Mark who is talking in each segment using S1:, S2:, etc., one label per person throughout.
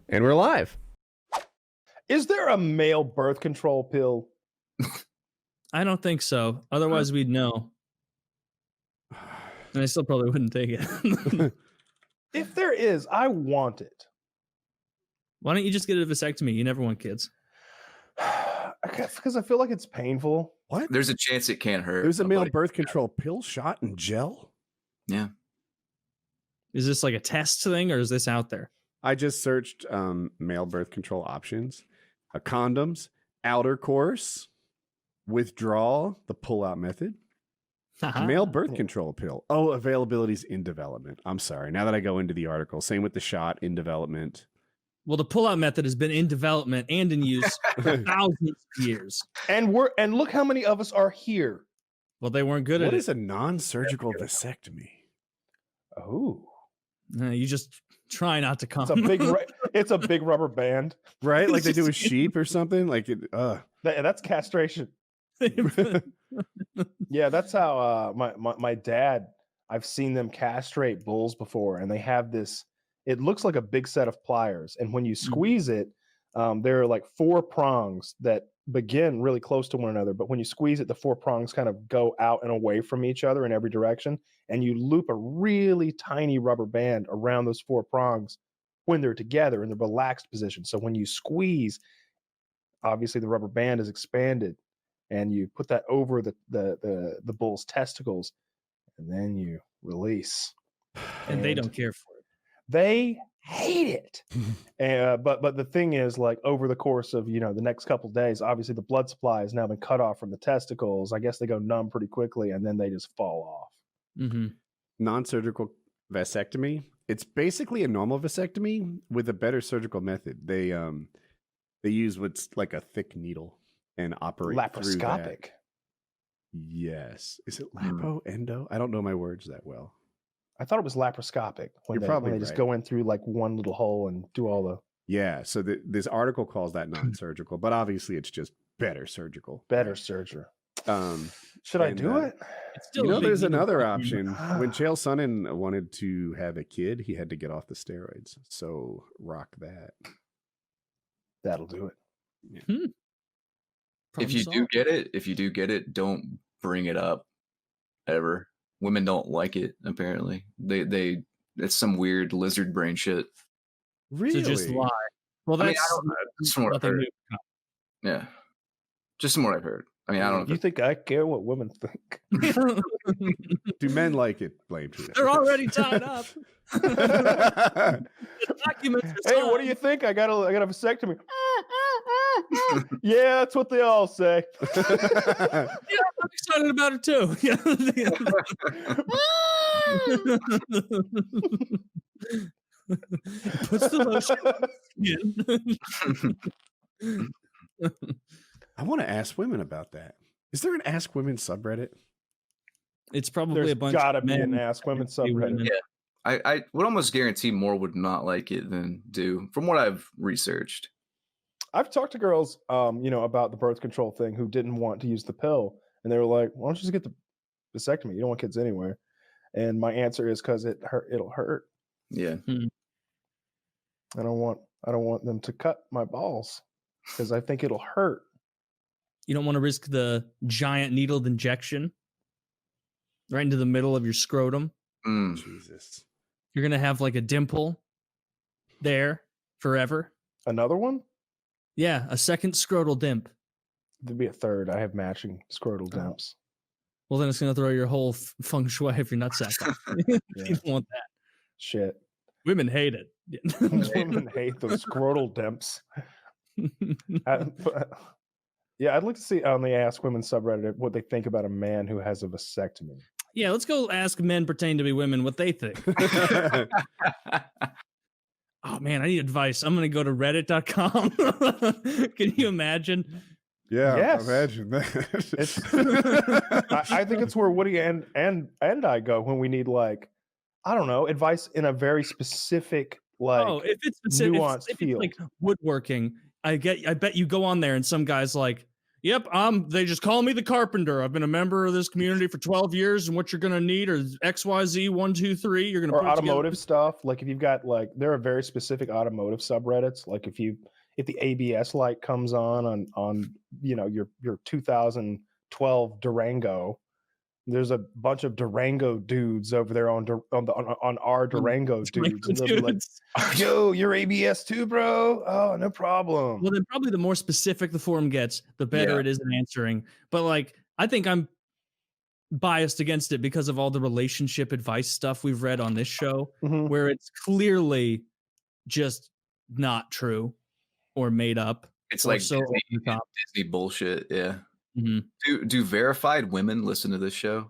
S1: And we're live.
S2: Is there a male birth control pill?
S3: I don't think so. Otherwise, we'd know. And I still probably wouldn't take it.
S2: If there is, I want it.
S3: Why don't you just get a vasectomy? You never want kids.
S2: Because I feel like it's painful.
S4: What?
S5: There's a chance it can't hurt.
S4: There's a male birth control pill shot in gel?
S5: Yeah.
S3: Is this like a test thing or is this out there?
S4: I just searched male birth control options. Condoms, outer course, withdrawal, the pull-out method, male birth control pill. Oh, availability's in development. I'm sorry. Now that I go into the article, same with the shot in development.
S3: Well, the pull-out method has been in development and in use for thousands of years.
S2: And look how many of us are here.
S3: Well, they weren't good at it.
S4: What is a non-surgical vasectomy?
S2: Oh.
S3: You just try not to come.
S2: It's a big rubber band.
S4: Right? Like they do with sheep or something? Like it
S2: That's castration. Yeah, that's how my dad, I've seen them castrate bulls before, and they have this, it looks like a big set of pliers, and when you squeeze it, there are like 4 prongs that begin really close to one another, but when you squeeze it, the 4 prongs kind of go out and away from each other in every direction, and you loop a really tiny rubber band around those 4 prongs when they're together in the relaxed position. So when you squeeze, obviously the rubber band is expanded, and you put that over the bull's testicles, and then you release.
S3: And they don't care for it.
S2: They hate it. But the thing is, like, over the course of, the next couple of days, obviously the blood supply has now been cut off from the testicles. I guess they go numb pretty quickly, and then they just fall off.
S3: Mm-hmm.
S4: Non-surgical vasectomy. It's basically a normal vasectomy with a better surgical method. They use what's like a thick needle and operate through that.
S2: Laparoscopic.
S4: Yes. Is it lapo, endo? I don't know my words that well.
S2: I thought it was laparoscopic when they just go in through like one little hole and do all the...
S4: Yeah, so this article calls that non-surgical, but obviously it's just better surgical.
S2: Better surgery. Should I do it?
S4: There's another option. When Chael Sonnen wanted to have a kid, he had to get off the steroids. So rock that.
S2: That'll do it.
S4: Yeah.
S5: If you do get it, don't bring it up ever. Women don't like it, apparently. It's some weird lizard brain shit.
S4: Really?
S3: So just lie. Well, that's
S5: from what I've heard. Yeah. Just from what I've heard. I mean, I don't know.
S2: You think I care what women think?
S4: Do men like it, BlameTruth?
S3: They're already tied up.
S2: Hey, what do you think? I got a vasectomy. Yeah, that's what they all say.
S3: Yeah, I'm excited about it too. Puts the lotion in.
S4: I want to ask women about that. Is there an AskWomen subreddit?
S3: It's probably
S2: There's
S3: a bunch
S2: gotta
S3: of
S2: be
S3: men.
S2: an AskWomen subreddit.
S5: Yeah. I would almost guarantee more would not like it than do, from what I've researched.
S2: I've talked to girls, about the birth control thing who didn't want to use the pill, and they were like, "Why don't you just get the vasectomy? You don't want kids anyway." And my answer is because it'll hurt.
S5: Yeah.
S2: I don't want them to cut my balls because I think it'll hurt.
S3: You don't want to risk the giant needled injection right into the middle of your scrotum.
S4: Jesus.
S3: You're going to have like a dimple there forever.
S2: Another one?
S3: Yeah, a second scrotal dimp.
S2: There'd be a third. I have matching scrotal dimps.
S3: Well, then it's going to throw your whole feng shui if you're nutsack off. You don't want that.
S2: Shit.
S3: Women hate it.
S2: Women hate those scrotal dimps. I'd like to see on the AskWomen subreddit what they think about a man who has a vasectomy.
S3: Yeah, let's go ask men pretending to be women what they think. Oh, man, I need advice. I'm going to go to reddit.com. Can you imagine?
S4: Yeah,
S2: yes.
S4: imagine that.
S2: I think it's where Woody and I go when we need, like, I don't know, advice in a very specific, like,
S3: if it's specific,
S2: nuanced
S3: if
S2: field.
S3: it's like woodworking, I bet you go on there and some guy's like, Yep, they just call me the carpenter. I've been a member of this community for 12 years, and what you're gonna need are XYZ 1, 2, 3. You're gonna
S2: or
S3: put
S2: automotive stuff. Like if you've got like there are very specific automotive subreddits. Like if the ABS light comes on your 2012 Durango, there's a bunch of Durango dudes over there on our Durango dudes, and they'll be like, "Yo, your ABS too, bro? Oh, no problem."
S3: Well, then probably the more specific the forum gets, the better it is in answering. But like, I think I'm biased against it because of all the relationship advice stuff we've read on this show, where it's clearly just not true or made up.
S5: It's like Disney bullshit. Yeah.
S3: Mm-hmm.
S5: Do verified women listen to this show?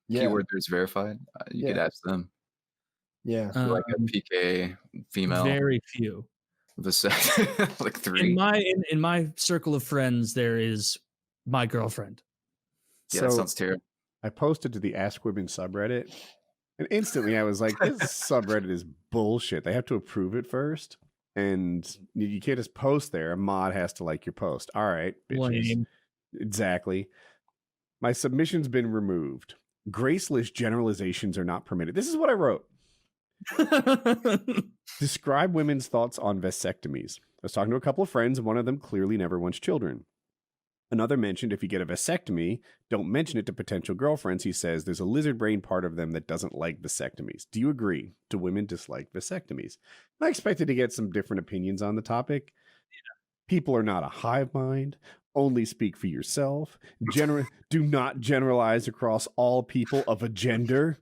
S2: Yeah.
S5: Keyword there's verified. You could ask them.
S2: Yeah.
S5: Like a PKA female.
S3: Very few.
S5: Like 3.
S3: In my circle of friends, there is my girlfriend.
S5: Yeah, that sounds terrible.
S4: I posted to the AskWomen subreddit, and instantly I was like, this subreddit is bullshit. They have to approve it first, and you can't just post there. A mod has to like your post. All right, bitches.
S3: Lame.
S4: Exactly. My submission's been removed. Graceless generalizations are not permitted. This is what I wrote. Describe women's thoughts on vasectomies. I was talking to a couple of friends, and one of them clearly never wants children. Another mentioned if you get a vasectomy, don't mention it to potential girlfriends. He says there's a lizard brain part of them that doesn't like vasectomies. Do you agree? Do women dislike vasectomies? I expected to get some different opinions on the topic. People are not a hive mind. Only speak for yourself. Do not generalize across all people of a gender.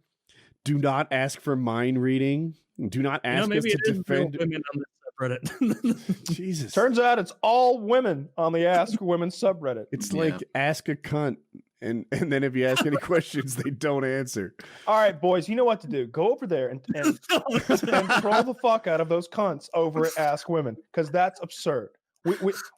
S4: Do not ask for mind reading. Do not ask us to defend
S3: women on the subreddit.
S4: Jesus.
S2: Turns out it's all women on the AskWomen subreddit.
S4: It's like ask a cunt, and then if you ask any questions, they don't answer.
S2: All right, boys, you know what to do. Go over there and troll the fuck out of those cunts over at AskWomen, because that's absurd.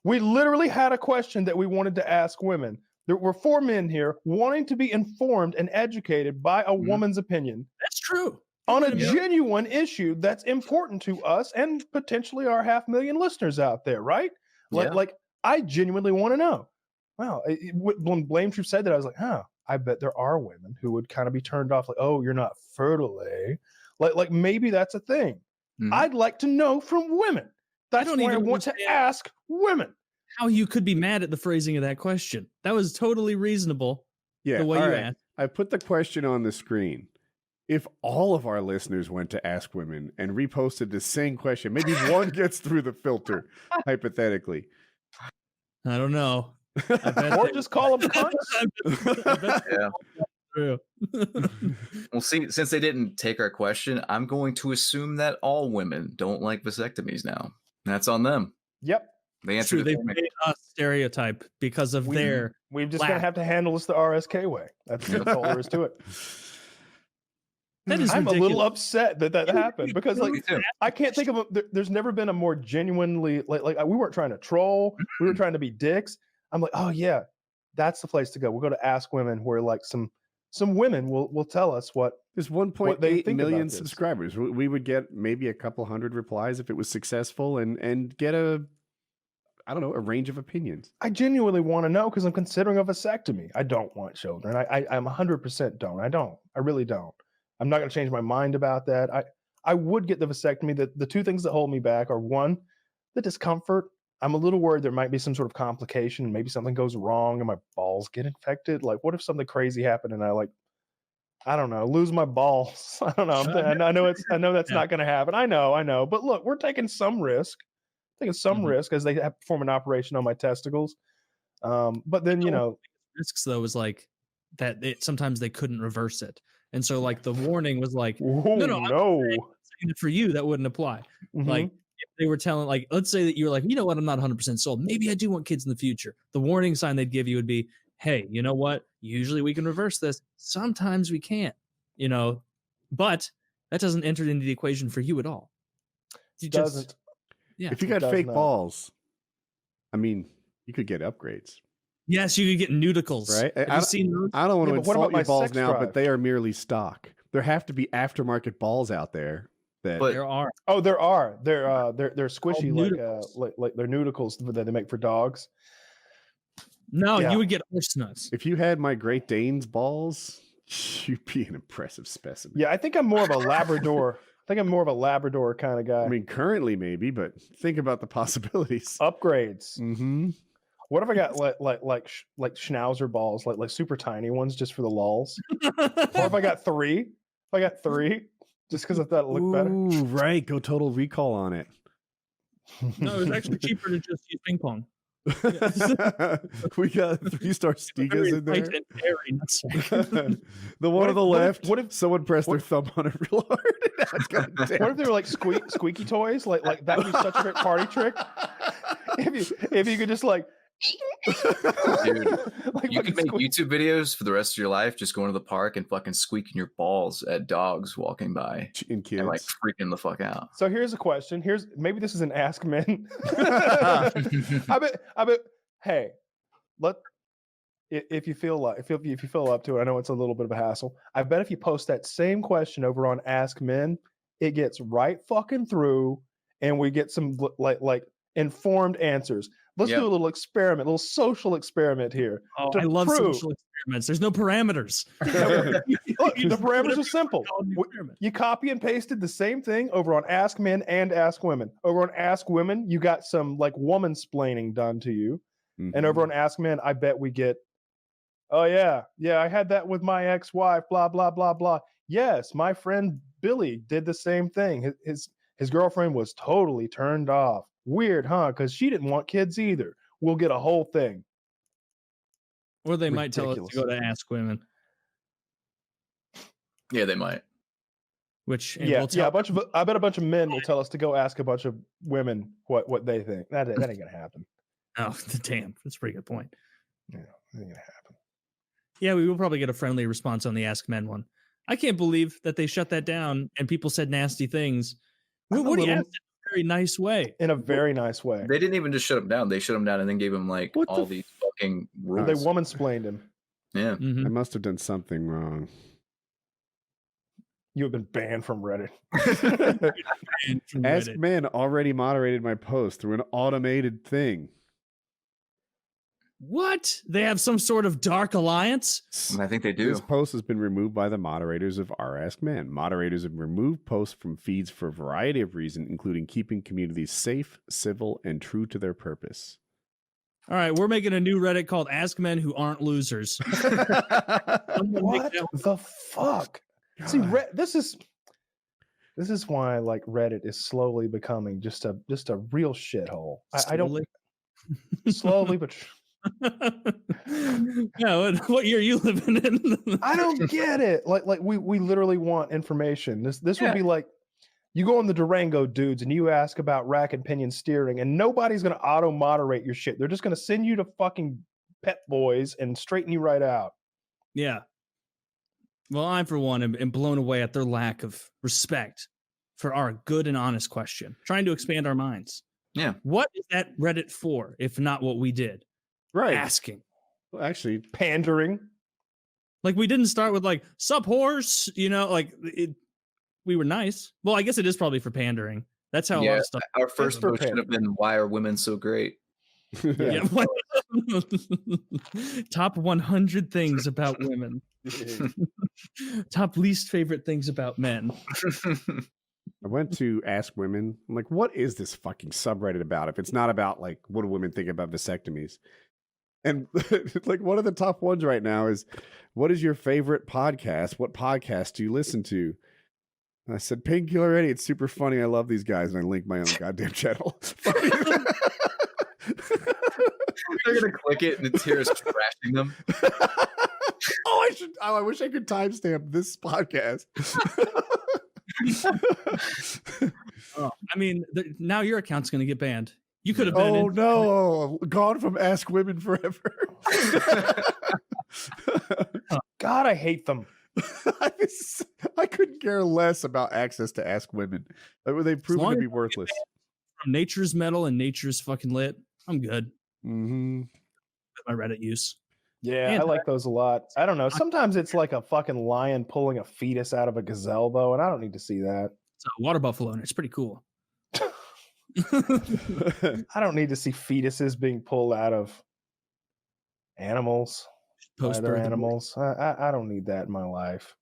S2: We literally had a question that we wanted to ask women. There were 4 men here wanting to be informed and educated by a woman's opinion.
S3: That's true.
S2: On a genuine issue that's important to us and potentially our 500,000 listeners out there, right? Like I genuinely want to know. Wow. When BlameTruth said that, I was like, I bet there are women who would kind of be turned off, like, oh, you're not fertile, eh? Like maybe that's a thing. I'd like to know from women. That's why I want to ask women.
S3: How you could be mad at the phrasing of that question. That was totally reasonable.
S4: Yeah,
S3: the way you asked.
S4: I put the question on the screen. If all of our listeners went to AskWomen and reposted the same question, maybe one gets through the filter, hypothetically.
S3: I don't know.
S2: Or just call them cunts.
S3: True.
S5: Well, see, since they didn't take our question, I'm going to assume that all women don't like vasectomies now. That's on them.
S2: Yep.
S5: They answered
S3: They made us stereotype because of their.
S2: We've just gonna have to handle this the RSK way. That's all there is to it.
S3: That is
S2: I'm
S3: ridiculous.
S2: a little upset that happened because I can't think of there's never been a more genuinely like we weren't trying to troll. We were trying to be dicks. I'm like, oh yeah, that's the place to go. We'll go to AskWomen where like some women will tell us what.
S4: There's 1.8 million subscribers. We would get maybe a couple hundred replies if it was successful and get a range of opinions. I
S2: genuinely want to know because I'm considering a vasectomy. I don't want children. I'm 100% don't. I really don't. I'm not going to change my mind about that. I would get the vasectomy. The 2 things that hold me back are 1, the discomfort. I'm a little worried there might be some sort of complication. Maybe something goes wrong and my balls get infected. Like, what if something crazy happened and I don't know, lose my balls? I don't know. I know that's not going to happen. I know. But look, we're taking some risk. Risk as they have perform an operation on my testicles. But then,
S3: risks though is like that sometimes they couldn't reverse it. And so like the warning was like, no. I'm saying that for you, that wouldn't apply. Like if they were telling, like, let's say that you were like, you know what, I'm not 100% sold. Maybe I do want kids in the future. The warning sign they'd give you would be, hey, you know what? Usually we can reverse this. Sometimes we can't, but that doesn't enter into the equation for you at all.
S2: It doesn't.
S3: Yeah.
S4: If you got fake balls, I mean, you could get upgrades.
S3: Yes, you could get nudicles.
S4: Right?
S3: Have you seen those?
S4: I don't want to insult your balls now,
S2: drive?
S4: But they are merely stock. There have to be aftermarket balls out there.
S3: There are.
S2: Oh, there are. They're squishy like they're nudicles that they make for dogs.
S3: No, you would get horse nuts.
S4: If you had my Great Dane's balls, you'd be an impressive specimen.
S2: Yeah, I think I'm more of a Labrador. I think I'm more of a Labrador kind of guy.
S4: I mean, currently maybe, but think about the possibilities.
S2: Upgrades.
S4: Mm-hmm.
S2: What if I got like schnauzer balls, like super tiny ones, just for the lulz? Or if I got 3? If I got 3, just because I thought it looked better.
S4: Ooh, right. Go Total Recall on it.
S3: No, it's actually cheaper to just use ping pong.
S4: We got 3-star Stigas in there. The one on the left.
S2: What if
S4: someone pressed their thumb on it real hard?
S2: What if they were like squeaky toys? Like that would be such a great party trick. If you could just like.
S5: Dude,
S2: like
S5: you could make YouTube videos for the rest of your life, just going to the park and fucking squeaking your balls at dogs walking by
S4: and kids
S5: and like freaking the fuck out.
S2: So here's a question. Maybe this is an Ask Men. I bet. Hey, if you feel like if you feel up to it, I know it's a little bit of a hassle. I bet if you post that same question over on Ask Men, it gets right fucking through, and we get some like informed answers. Let's do a little experiment, a little social experiment here.
S3: Oh, I love social experiments. There's no parameters.
S2: Look, the parameters are simple. You copy and pasted the same thing over on Ask Men and Ask Women. Over on Ask Women, you got some like woman-splaining done to you. Mm-hmm. And over on Ask Men, I bet we get, oh yeah, I had that with my ex-wife, blah, blah, blah, blah. Yes, my friend Billy did the same thing. His girlfriend was totally turned off. Weird, huh? Because she didn't want kids either. We'll get a whole thing.
S3: Or they might tell us to go to Ask Women.
S5: Yeah, they might.
S2: I bet a bunch of men will tell us to go ask a bunch of women what they think. That ain't gonna happen.
S3: Oh, damn. That's a pretty good point.
S2: Yeah, that ain't gonna happen.
S3: Yeah, we will probably get a friendly response on the Ask Men one. I can't believe that they shut that down and people said nasty things. Woody asked it in a very nice way.
S2: In a very nice way.
S5: They didn't even just shut him down. They shut him down and then gave him like all these fucking rules.
S2: They woman-splained him.
S5: Yeah.
S4: I must have done something wrong.
S2: You have been banned from Reddit.
S4: Ask Men already moderated my post through an automated thing.
S3: What? They have some sort of dark alliance?
S5: I think they do.
S4: This post has been removed by the moderators of rAskMen. Moderators have removed posts from feeds for a variety of reasons, including keeping communities safe, civil, and true to their purpose.
S3: All right, we're making a new Reddit called Ask Men Who Aren't Losers.
S2: What the fuck? God. See, this is why like Reddit is slowly becoming just a real shithole. I don't slowly but.
S3: Yeah, what year are you living in?
S2: I don't get it. Like we literally want information. This would be like you go on the Durango dudes and you ask about rack and pinion steering, and nobody's gonna auto moderate your shit. They're just gonna send you to fucking Pet Boys and straighten you right out.
S3: Yeah. Well, I for one am blown away at their lack of respect for our good and honest question, trying to expand our minds.
S5: Yeah.
S3: What is that Reddit for, if not what we did?
S4: Right.
S3: Asking.
S4: Well, actually,
S2: pandering.
S3: Like, we didn't start with, like, sup, horse? You know, like, we were nice. Well, I guess it is probably for pandering. That's how a lot of stuff.
S5: Our first post should have been, why are women so great?
S3: Yeah. Top 100 things about women. Top least favorite things about men.
S4: I went to Ask Women. I'm like, what is this fucking subreddit about? If it's not about like, what do women think about vasectomies? And like one of the top ones right now is, what is your favorite podcast? What podcast do you listen to? And I said, Painkiller Already. It's super funny. I love these guys. And I linked my own goddamn channel.
S5: They're gonna click it and it's here is trashing them.
S4: I wish I could timestamp this podcast.
S3: I mean, now your account's going to get banned. You could have been.
S4: Oh no, gone from Ask Women forever.
S2: God, I hate them.
S4: I couldn't care less about access to Ask Women. They've proven to be worthless.
S3: From Nature's Metal and Nature's fucking Lit, I'm good.
S4: Mm-hmm.
S3: My Reddit use.
S2: Yeah, I like those a lot. I don't know. Sometimes it's like a fucking lion pulling a fetus out of a gazelle, though, and I don't need to see that.
S3: It's a water buffalo, and it's pretty cool.
S2: I don't need to see fetuses being pulled out of Animals. Other animals. I don't need that in my life.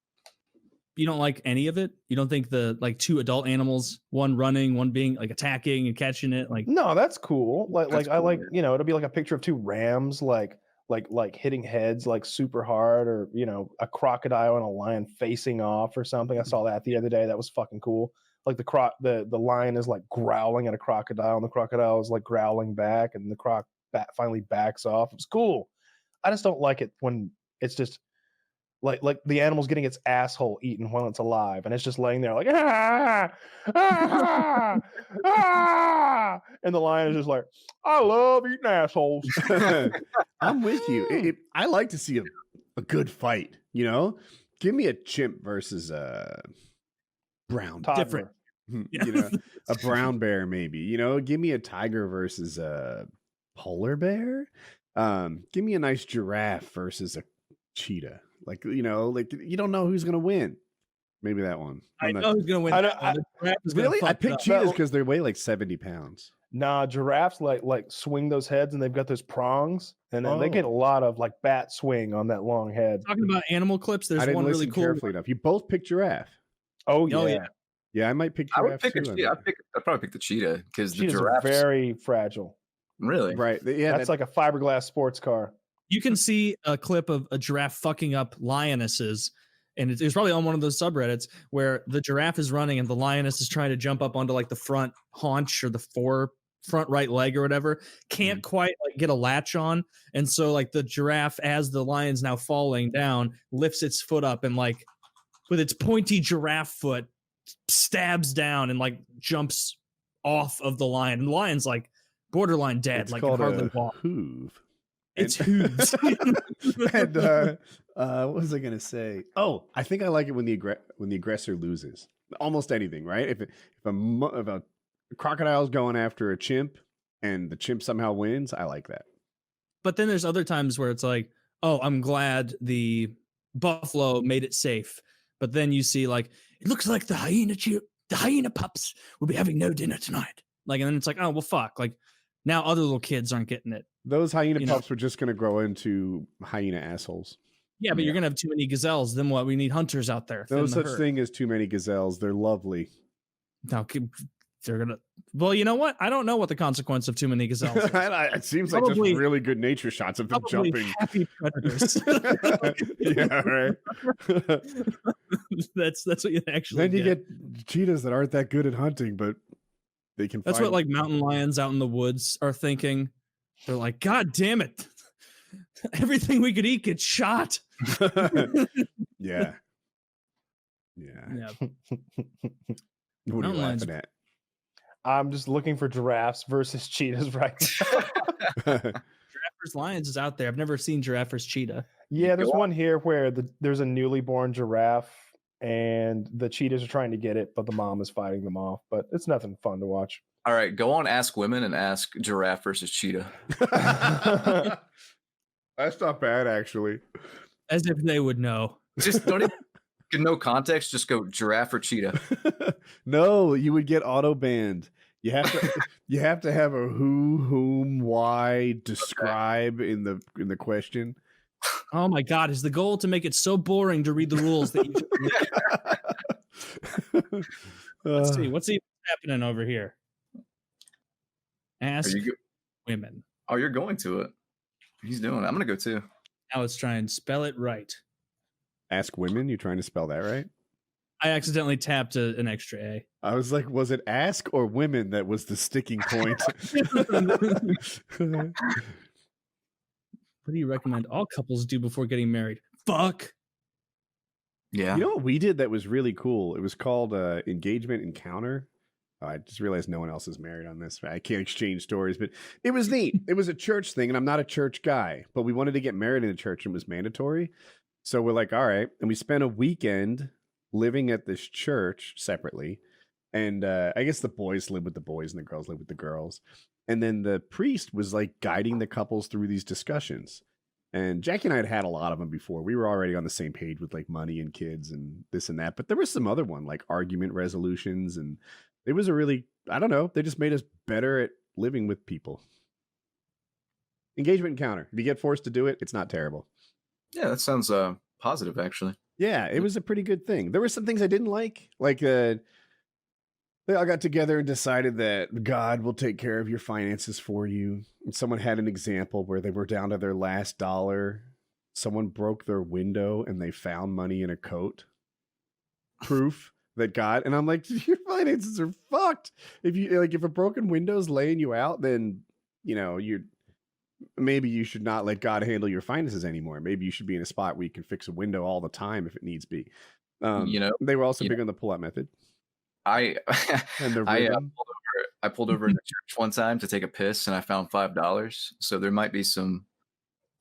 S3: You don't like any of it? You don't think the like two adult animals, one running, one being like attacking and catching it? Like,
S2: no, that's cool. Like
S5: cool,
S2: I like, it'll be like a picture of two rams like hitting heads like super hard, or a crocodile and a lion facing off or something. I saw that the other day. That was fucking cool. Like the lion is like growling at a crocodile, and the crocodile is like growling back, and the finally backs off. It was cool. I just don't like it when it's just like the animal's getting its asshole eaten while it's alive, and it's just laying there like and the lion is just like, I love eating assholes.
S4: I'm with you. I like to see a good fight. Give me a chimp versus a brown
S2: Different.
S4: A brown bear maybe. Give me a tiger versus a polar bear. Give me a nice giraffe versus a cheetah. Like you don't know who's gonna win. Maybe that one.
S3: I know who's gonna win.
S4: I picked cheetahs because they weigh like 70 pounds.
S2: Nah, giraffes like swing those heads, and they've got those prongs, and then they get a lot of like bat swing on that long head.
S3: Talking about animal clips, there's one really cool.
S4: Carefully enough. You both picked giraffe.
S2: Oh yeah.
S4: Yeah, I might pick giraffe too.
S5: I'd probably pick the cheetah because the
S2: giraffes are very fragile.
S5: Really?
S4: Right. Yeah,
S2: that's like a fiberglass sports car.
S3: You can see a clip of a giraffe fucking up lionesses, and it's probably on one of those subreddits where the giraffe is running and the lioness is trying to jump up onto like the front haunch or the front right leg or whatever. Can't quite like get a latch on, and so like the giraffe, as the lion's now falling down, lifts its foot up and like with its pointy giraffe foot stabs down and like jumps off of the lion. And the lion's like borderline dead.
S4: It's
S2: like
S4: called
S2: hardly
S4: a hoof.
S3: It's hooves.
S4: And what was I gonna say? Oh, I think I like it when the aggressor loses. Almost anything, right? If a crocodile's going after a chimp and the chimp somehow wins, I like that.
S3: But then there's other times where it's like, oh, I'm glad the buffalo made it safe. But then you see like, it looks like the hyena pups will be having no dinner tonight. Like, and then it's like, oh well, fuck. Like now other little kids aren't getting it.
S4: Those hyena pups were just going to grow into hyena assholes.
S3: Yeah, but you're going to have too many gazelles. Then what? We need hunters out there.
S4: No such thing as too many gazelles. They're lovely.
S3: No, they're going to... Well, you know what? I don't know what the consequence of too many gazelles is.
S4: It seems like just really good nature shots of them jumping.
S3: Happy predators.
S4: Yeah, right.
S3: That's what you actually
S4: Then you get cheetahs that aren't that good at hunting, but they can
S3: That's what like mountain lions out in the woods are thinking. They're like, God damn it. Everything we could eat gets shot.
S4: Yeah. What are you laughing at?
S2: I'm just looking for giraffes versus cheetahs right now.
S3: Giraffe versus lions is out there. I've never seen giraffe versus cheetah.
S2: Yeah, there's one here where there's a newly born giraffe and the cheetahs are trying to get it, but the mom is fighting them off. But it's nothing fun to watch.
S5: All right, go on AskWomen and ask giraffe versus cheetah.
S4: That's not bad, actually.
S3: As if they would know.
S5: Just don't even, no context. Just go giraffe or cheetah.
S4: No, you would get auto banned. You have to have a who, whom, why, describe in the question.
S3: Oh my God! Is the goal to make it so boring to read the rules that you? Let's see what's even happening over here. Ask women.
S5: Oh, you're going to it. He's doing it. I'm gonna go too.
S3: Now let's try and spell it right.
S4: Ask women. You trying to spell that right?
S3: I accidentally tapped an extra A.
S4: I was like, was it ask or women that was the sticking point?
S3: What do you recommend all couples do before getting married? Fuck.
S5: Yeah.
S4: You know what we did that was really cool? It was called Engagement Encounter. Oh, I just realized no one else is married on this. I can't exchange stories, but it was neat. It was a church thing, and I'm not a church guy, but we wanted to get married in a church, and it was mandatory. So we're like, all right. And we spent a weekend living at this church separately. And I guess the boys live with the boys and the girls live with the girls. And then the priest was like guiding the couples through these discussions. And Jackie and I had a lot of them before. We were already on the same page with like money and kids and this and that. But there was some other one, like argument resolutions. And it was a really, I don't know, they just made us better at living with people. Engagement encounter. If you get forced to do it, it's not terrible.
S5: Yeah, that sounds positive, actually.
S4: Yeah, it was a pretty good thing. There were some things I didn't like they all got together and decided that God will take care of your finances for you. And someone had an example where they were down to their last dollar. Someone broke their window and they found money in a coat. Proof that God, and I'm like, your finances are fucked. If a broken window's laying you out, then maybe you should not let God handle your finances anymore. Maybe you should be in a spot where you can fix a window all the time if it needs be. They were also big on the pull-out method.
S5: I
S4: I
S5: pulled over in the church one time to take a piss, and I found $5. So there might be something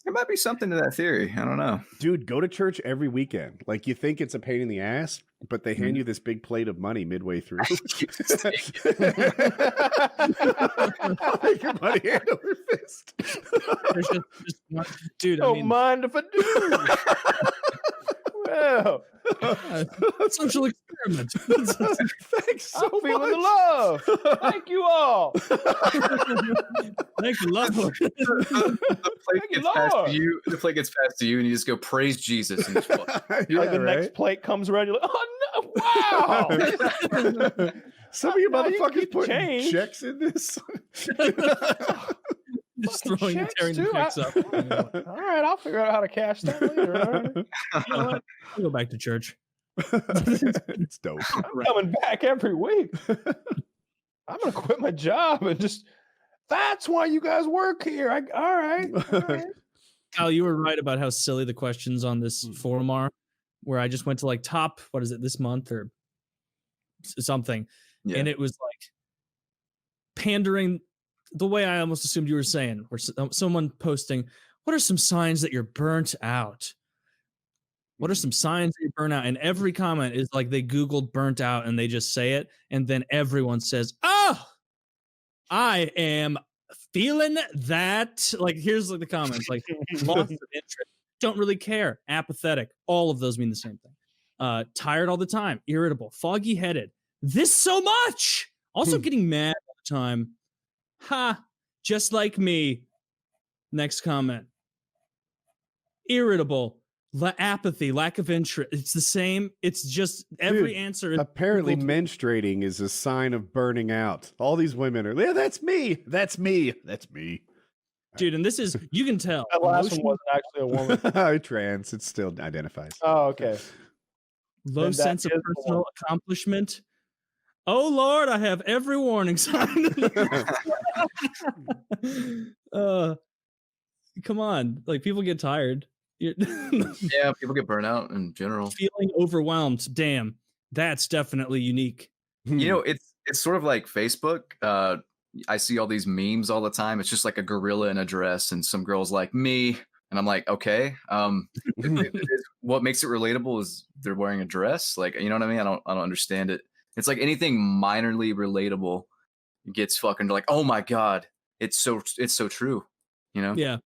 S5: to that theory. I don't know.
S4: Dude, go to church every weekend. Like, you think it's a pain in the ass, but they hand you this big plate of money midway through. Make your money hand over fist.
S2: Dude, don't mind if I do. Well,
S3: social experiment.
S4: Thanks so much.
S2: Feeling the love. Thank you all.
S3: Thank you, Lord.
S5: The plate gets passed to you, and you just go, praise Jesus. And
S2: the next plate comes around, you're like, oh no, wow.
S4: Some of you motherfuckers putting checks in this.
S3: Just tearing the checks up.
S2: All right, I'll figure out how to cash that later. All right.
S3: You know what? I'll go back to church.
S4: It's dope.
S2: I'm coming back every week. I'm gonna quit my job and just. That's why you guys work here. All right.
S3: Kyle, you were right about how silly the questions on this forum are. Where I just went to like top, what is it, this month or something, and it was like pandering. The way I almost assumed you were saying, where someone posting, what are some signs that you're burnt out? What are some signs that you're burnt out? And every comment is like they Googled burnt out and they just say it. And then everyone says, oh, I am feeling that. Like, here's like the comments, like loss of interest, don't really care, apathetic. All of those mean the same thing. Tired all the time, irritable, foggy headed. This so much. Also getting mad all the time. Ha, just like me. Next comment. Irritable, apathy, lack of interest. It's the same. It's just every answer.
S4: Apparently, menstruating is a sign of burning out. All these women are, yeah, that's me. That's me. That's me.
S3: Dude, and this is, you can tell.
S2: That last one wasn't actually a woman.
S4: Trans. It still identifies.
S2: Oh, okay.
S3: Low sense of personal accomplishment. Oh Lord, I have every warning sign. Come on, like people get tired.
S5: Yeah, people get burnt out in general.
S3: Feeling overwhelmed. Damn, that's definitely unique.
S5: It's sort of like Facebook. I see all these memes all the time. It's just like a gorilla in a dress, and some girl's like me, and I'm like, okay. What makes it relatable is they're wearing a dress. Like, you know what I mean? I don't understand it. It's like anything minorly relatable gets fucking like, oh my God, it's so true, you know?
S3: Yeah.